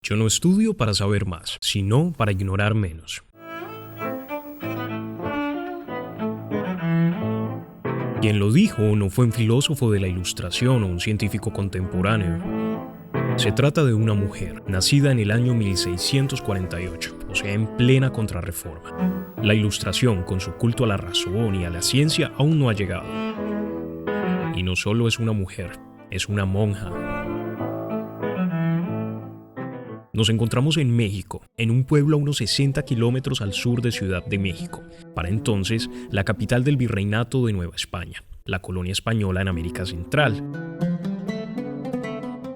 Yo no estudio para saber más, sino para ignorar menos. Quien lo dijo no fue un filósofo de la Ilustración o un científico contemporáneo. Se trata de una mujer, nacida en el año 1648, o sea, en plena Contrarreforma. La Ilustración, con su culto a la razón y a la ciencia, aún no ha llegado. Y no solo es una mujer, es una monja. Nos encontramos en México, en un pueblo a unos 60 kilómetros al sur de Ciudad de México, para entonces la capital del Virreinato de Nueva España, la colonia española en América Central.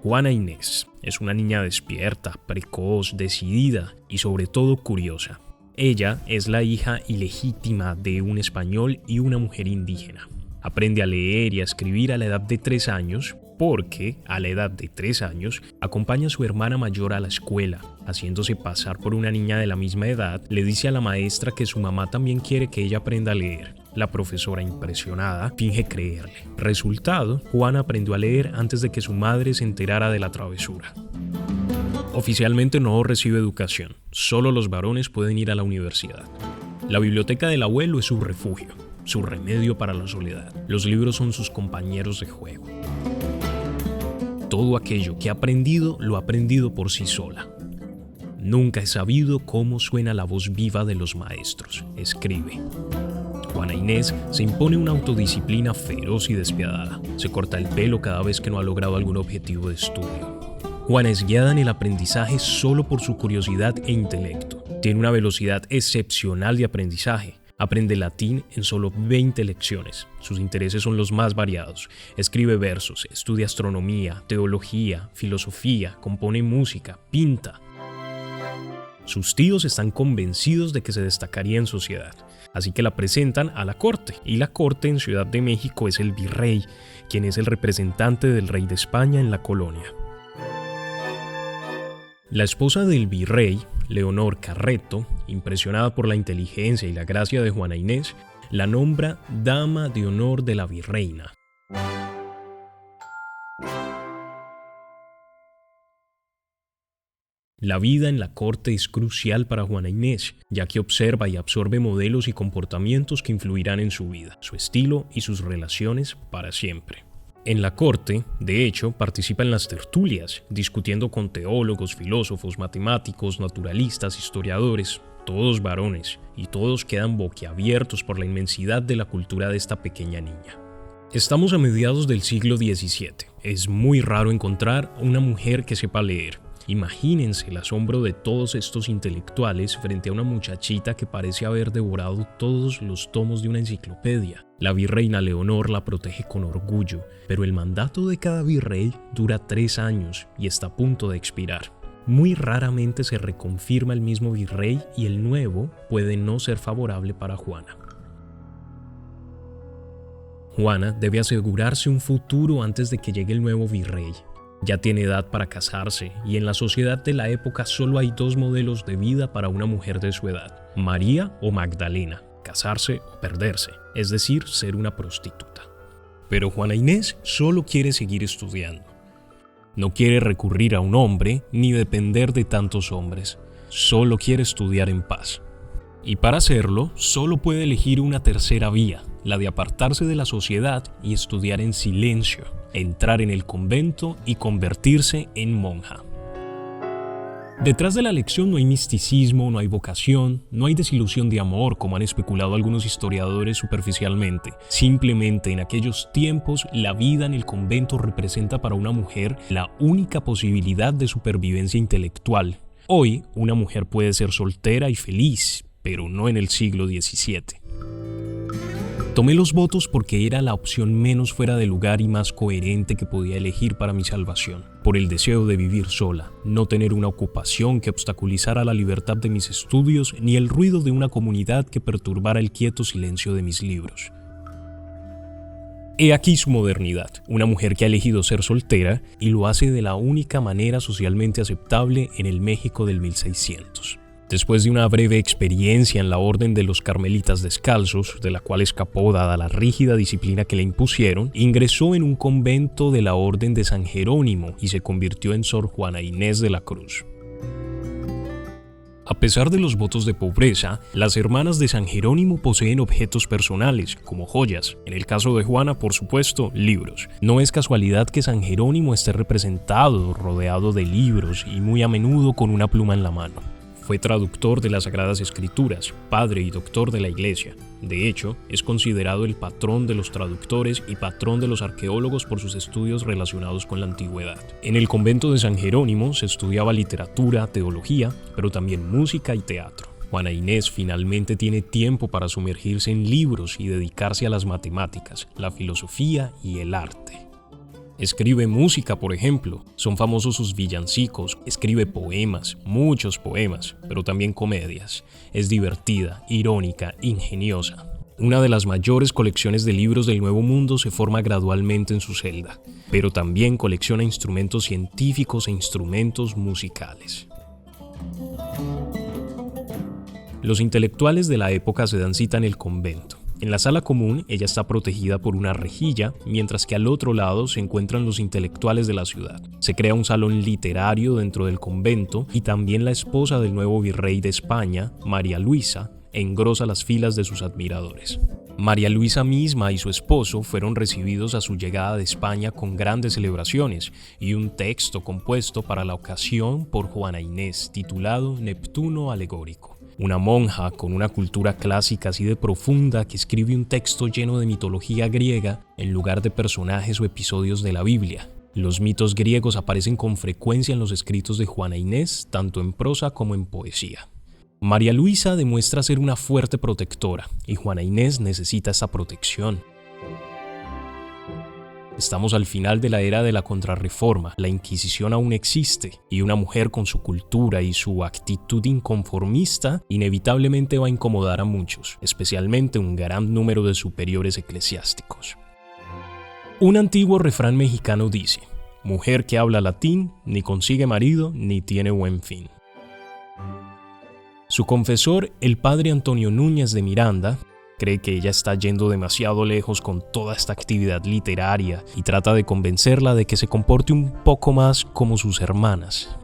Juana Inés es una niña despierta, precoz, decidida y sobre todo curiosa. Ella es la hija ilegítima de un español y una mujer indígena. Aprende a leer y a escribir a la edad de 3 años porque, a la edad de 3 años, acompaña a su hermana mayor a la escuela. Haciéndose pasar por una niña de la misma edad, le dice a la maestra que su mamá también quiere que ella aprenda a leer. La profesora, impresionada, finge creerle. Resultado, Juana aprendió a leer antes de que su madre se enterara de la travesura. Oficialmente no recibe educación, solo los varones pueden ir a la universidad. La biblioteca del abuelo es su refugio, su remedio para la soledad. Los libros son sus compañeros de juego. Todo aquello que ha aprendido, lo ha aprendido por sí sola. Nunca he sabido cómo suena la voz viva de los maestros, escribe. Juana Inés se impone una autodisciplina feroz y despiadada. Se corta el pelo cada vez que no ha logrado algún objetivo de estudio. Juana es guiada en el aprendizaje solo por su curiosidad e intelecto. Tiene una velocidad excepcional de aprendizaje. Aprende latín en solo 20 lecciones. Sus intereses son los más variados. Escribe versos, estudia astronomía, teología, filosofía, compone música, pinta. Sus tíos están convencidos de que se destacaría en sociedad, así que la presentan a la corte. Y la corte en Ciudad de México es el virrey, quien es el representante del rey de España en la colonia. La esposa del virrey, Leonor Carreto, impresionada por la inteligencia y la gracia de Juana Inés, la nombra Dama de Honor de la Virreina. La vida en la corte es crucial para Juana Inés, ya que observa y absorbe modelos y comportamientos que influirán en su vida, su estilo y sus relaciones para siempre. En la corte, de hecho, participa en las tertulias, discutiendo con teólogos, filósofos, matemáticos, naturalistas, historiadores, todos varones, y todos quedan boquiabiertos por la inmensidad de la cultura de esta pequeña niña. Estamos a mediados del siglo XVII. Es muy raro encontrar una mujer que sepa leer. Imagínense el asombro de todos estos intelectuales frente a una muchachita que parece haber devorado todos los tomos de una enciclopedia. La virreina Leonor la protege con orgullo, pero el mandato de cada virrey dura 3 años y está a punto de expirar. Muy raramente se reconfirma el mismo virrey y el nuevo puede no ser favorable para Juana. Juana debe asegurarse un futuro antes de que llegue el nuevo virrey. Ya tiene edad para casarse y en la sociedad de la época solo hay 2 modelos de vida para una mujer de su edad: María o Magdalena, casarse o perderse, es decir, ser una prostituta. Pero Juana Inés solo quiere seguir estudiando. No quiere recurrir a un hombre ni depender de tantos hombres, solo quiere estudiar en paz. Y para hacerlo, solo puede elegir una tercera vía, la de apartarse de la sociedad y estudiar en silencio, entrar en el convento y convertirse en monja. Detrás de la lección no hay misticismo, no hay vocación, no hay desilusión de amor, como han especulado algunos historiadores superficialmente. Simplemente en aquellos tiempos, la vida en el convento representa para una mujer la única posibilidad de supervivencia intelectual. Hoy, una mujer puede ser soltera y feliz, pero no en el siglo XVII. Tomé los votos porque era la opción menos fuera de lugar y más coherente que podía elegir para mi salvación, por el deseo de vivir sola, no tener una ocupación que obstaculizara la libertad de mis estudios ni el ruido de una comunidad que perturbara el quieto silencio de mis libros. He aquí su modernidad, una mujer que ha elegido ser soltera y lo hace de la única manera socialmente aceptable en el México del 1600. Después de una breve experiencia en la Orden de los Carmelitas Descalzos, de la cual escapó dada la rígida disciplina que le impusieron, ingresó en un convento de la Orden de San Jerónimo y se convirtió en Sor Juana Inés de la Cruz. A pesar de los votos de pobreza, las hermanas de San Jerónimo poseen objetos personales, como joyas. En el caso de Juana, por supuesto, libros. No es casualidad que San Jerónimo esté representado, rodeado de libros y muy a menudo con una pluma en la mano. Fue traductor de las Sagradas Escrituras, padre y doctor de la Iglesia. De hecho, es considerado el patrón de los traductores y patrón de los arqueólogos por sus estudios relacionados con la antigüedad. En el convento de San Jerónimo se estudiaba literatura, teología, pero también música y teatro. Juana Inés finalmente tiene tiempo para sumergirse en libros y dedicarse a las matemáticas, la filosofía y el arte. Escribe música, por ejemplo. Son famosos sus villancicos. Escribe poemas, muchos poemas, pero también comedias. Es divertida, irónica, ingeniosa. Una de las mayores colecciones de libros del Nuevo Mundo se forma gradualmente en su celda, pero también colecciona instrumentos científicos e instrumentos musicales. Los intelectuales de la época se dan cita en el convento. En la sala común, ella está protegida por una rejilla, mientras que al otro lado se encuentran los intelectuales de la ciudad. Se crea un salón literario dentro del convento y también la esposa del nuevo virrey de España, María Luisa, engrosa las filas de sus admiradores. María Luisa misma y su esposo fueron recibidos a su llegada de España con grandes celebraciones y un texto compuesto para la ocasión por Juana Inés, titulado Neptuno Alegórico. Una monja con una cultura clásica así de profunda que escribe un texto lleno de mitología griega en lugar de personajes o episodios de la Biblia. Los mitos griegos aparecen con frecuencia en los escritos de Juana Inés, tanto en prosa como en poesía. María Luisa demuestra ser una fuerte protectora y Juana Inés necesita esa protección. Estamos al final de la era de la Contrarreforma, la Inquisición aún existe y una mujer con su cultura y su actitud inconformista inevitablemente va a incomodar a muchos, especialmente un gran número de superiores eclesiásticos. Un antiguo refrán mexicano dice: mujer que habla latín ni consigue marido ni tiene buen fin. Su confesor, el padre Antonio Núñez de Miranda, cree que ella está yendo demasiado lejos con toda esta actividad literaria y trata de convencerla de que se comporte un poco más como sus hermanas.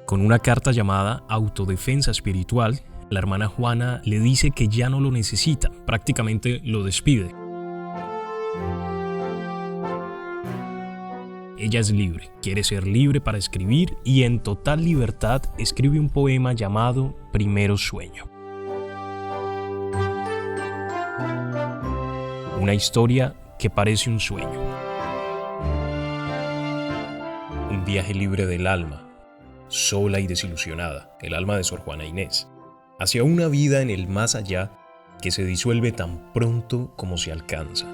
Con una carta llamada Autodefensa Espiritual, la hermana Juana le dice que ya no lo necesita, prácticamente lo despide. Ella es libre, quiere ser libre para escribir y en total libertad escribe un poema llamado Primero Sueño. Una historia que parece un sueño. Un viaje libre del alma, sola y desilusionada, el alma de Sor Juana Inés, hacia una vida en el más allá que se disuelve tan pronto como se alcanza.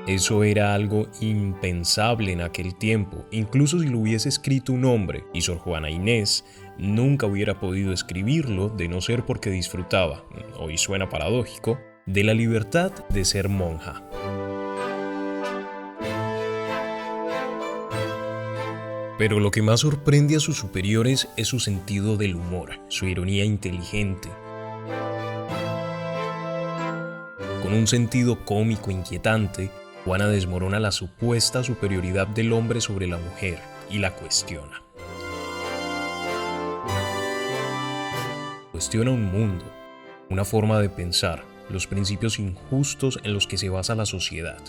Eso era algo impensable en aquel tiempo, incluso si lo hubiese escrito un hombre, y Sor Juana Inés nunca hubiera podido escribirlo de no ser porque disfrutaba, hoy suena paradójico, de la libertad de ser monja. Pero lo que más sorprende a sus superiores es su sentido del humor, su ironía inteligente. Con un sentido cómico inquietante, Juana desmorona la supuesta superioridad del hombre sobre la mujer y la cuestiona. Cuestiona un mundo, una forma de pensar, los principios injustos en los que se basa la sociedad,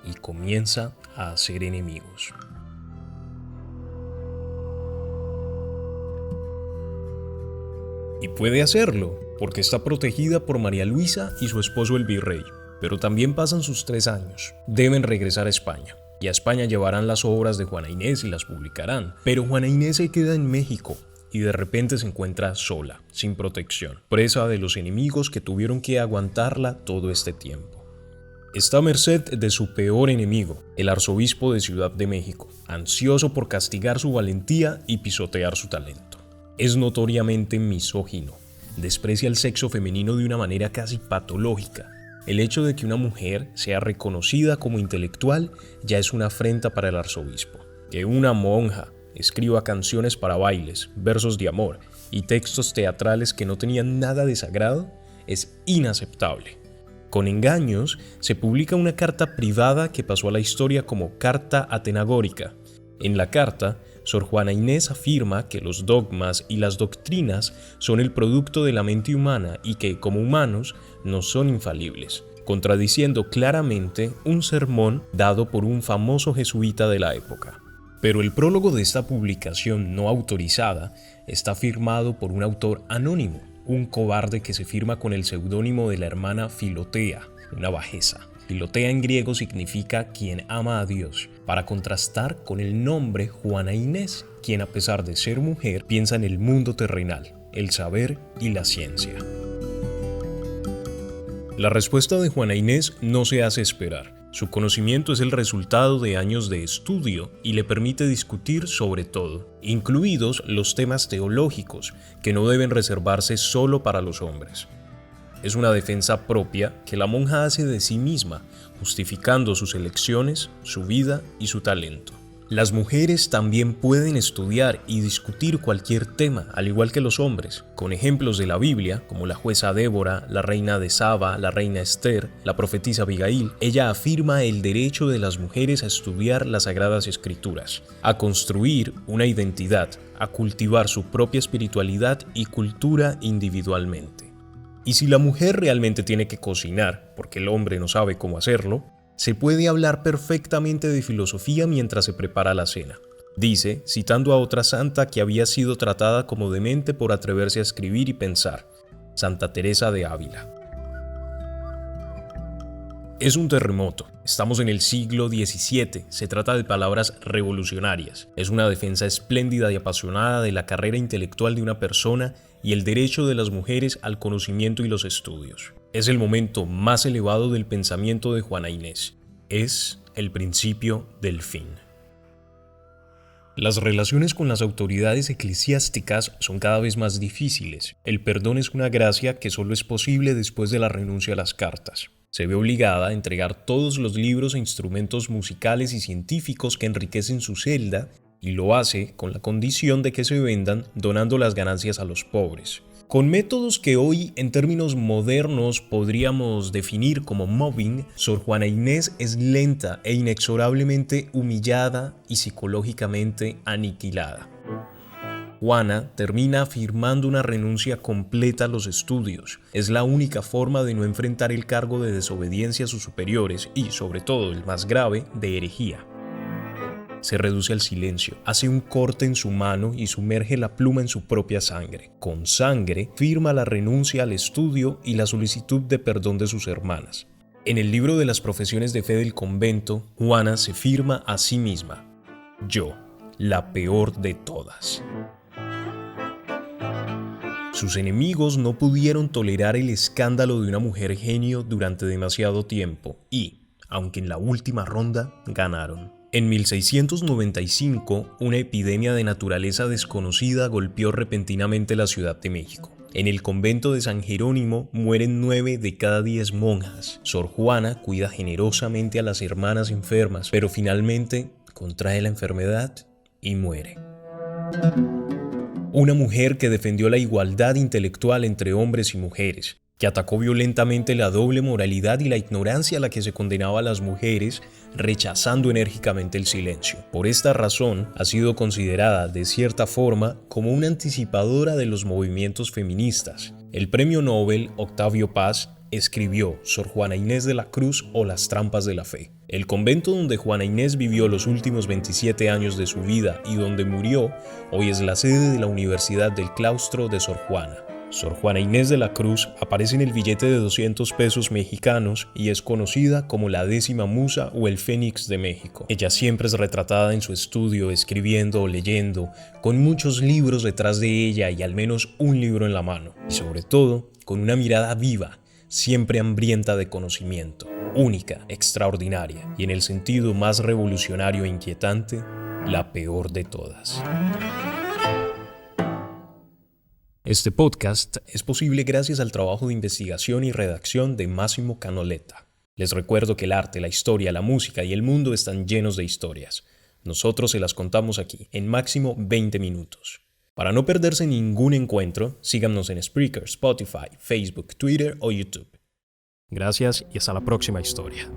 y comienza a hacer enemigos. Y puede hacerlo, porque está protegida por María Luisa y su esposo el virrey. Pero también pasan sus 3 años. Deben regresar a España. Y a España llevarán las obras de Juana Inés y las publicarán. Pero Juana Inés se queda en México y de repente se encuentra sola, sin protección, presa de los enemigos que tuvieron que aguantarla todo este tiempo. Está a merced de su peor enemigo, el arzobispo de Ciudad de México, ansioso por castigar su valentía y pisotear su talento. Es notoriamente misógino. Desprecia el sexo femenino de una manera casi patológica. El hecho de que una mujer sea reconocida como intelectual ya es una afrenta para el arzobispo. Que una monja escriba canciones para bailes, versos de amor y textos teatrales que no tenían nada de sagrado es inaceptable. Con engaños, se publica una carta privada que pasó a la historia como Carta Atenagórica. En la carta, Sor Juana Inés afirma que los dogmas y las doctrinas son el producto de la mente humana y que, como humanos, no son infalibles, contradiciendo claramente un sermón dado por un famoso jesuita de la época. Pero el prólogo de esta publicación no autorizada está firmado por un autor anónimo, un cobarde que se firma con el seudónimo de la hermana Filotea, una bajeza. Filotea en griego significa quien ama a Dios, para contrastar con el nombre Juana Inés, quien a pesar de ser mujer piensa en el mundo terrenal, el saber y la ciencia. La respuesta de Juana Inés no se hace esperar. Su conocimiento es el resultado de años de estudio y le permite discutir sobre todo, incluidos los temas teológicos, que no deben reservarse solo para los hombres. Es una defensa propia que la monja hace de sí misma, justificando sus elecciones, su vida y su talento. Las mujeres también pueden estudiar y discutir cualquier tema, al igual que los hombres, con ejemplos de la Biblia, como la jueza Débora, la reina de Saba, la reina Esther, la profetisa Abigail. Ella afirma el derecho de las mujeres a estudiar las Sagradas Escrituras, a construir una identidad, a cultivar su propia espiritualidad y cultura individualmente. Y si la mujer realmente tiene que cocinar, porque el hombre no sabe cómo hacerlo, se puede hablar perfectamente de filosofía mientras se prepara la cena. Dice, citando a otra santa que había sido tratada como demente por atreverse a escribir y pensar, Santa Teresa de Ávila. Es un terremoto. Estamos en el siglo XVII. Se trata de palabras revolucionarias. Es una defensa espléndida y apasionada de la carrera intelectual de una persona y el derecho de las mujeres al conocimiento y los estudios. Es el momento más elevado del pensamiento de Juana Inés. Es el principio del fin. Las relaciones con las autoridades eclesiásticas son cada vez más difíciles. El perdón es una gracia que solo es posible después de la renuncia a las cartas. Se ve obligada a entregar todos los libros e instrumentos musicales y científicos que enriquecen su celda, y lo hace con la condición de que se vendan donando las ganancias a los pobres. Con métodos que hoy, en términos modernos, podríamos definir como mobbing, Sor Juana Inés es lenta e inexorablemente humillada y psicológicamente aniquilada. Juana termina firmando una renuncia completa a los estudios. Es la única forma de no enfrentar el cargo de desobediencia a sus superiores y, sobre todo, el más grave, de herejía. Se reduce al silencio, hace un corte en su mano y sumerge la pluma en su propia sangre. Con sangre, firma la renuncia al estudio y la solicitud de perdón de sus hermanas. En el libro de las profesiones de fe del convento, Juana se firma a sí misma: yo, la peor de todas. Sus enemigos no pudieron tolerar el escándalo de una mujer genio durante demasiado tiempo y, aunque en la última ronda, ganaron. En 1695, una epidemia de naturaleza desconocida golpeó repentinamente la Ciudad de México. En el convento de San Jerónimo mueren 9 de cada 10 monjas. Sor Juana cuida generosamente a las hermanas enfermas, pero finalmente contrae la enfermedad y muere. Una mujer que defendió la igualdad intelectual entre hombres y mujeres, que atacó violentamente la doble moralidad y la ignorancia a la que se condenaba a las mujeres, rechazando enérgicamente el silencio. Por esta razón, ha sido considerada de cierta forma como una anticipadora de los movimientos feministas. El premio Nobel Octavio Paz escribió Sor Juana Inés de la Cruz o las trampas de la fe. El convento donde Juana Inés vivió los últimos 27 años de su vida y donde murió, hoy es la sede de la Universidad del Claustro de Sor Juana. Sor Juana Inés de la Cruz aparece en el billete de 200 pesos mexicanos y es conocida como la 10ª musa o el Fénix de México. Ella siempre es retratada en su estudio, escribiendo o leyendo, con muchos libros detrás de ella y al menos un libro en la mano. Y sobre todo, con una mirada viva, siempre hambrienta de conocimiento, única, extraordinaria y en el sentido más revolucionario e inquietante, la peor de todas. Este podcast es posible gracias al trabajo de investigación y redacción de Máximo Canoletta. Les recuerdo que el arte, la historia, la música y el mundo están llenos de historias. Nosotros se las contamos aquí, en máximo 20 minutos. Para no perderse ningún encuentro, síganos en Spreaker, Spotify, Facebook, Twitter o YouTube. Gracias y hasta la próxima historia.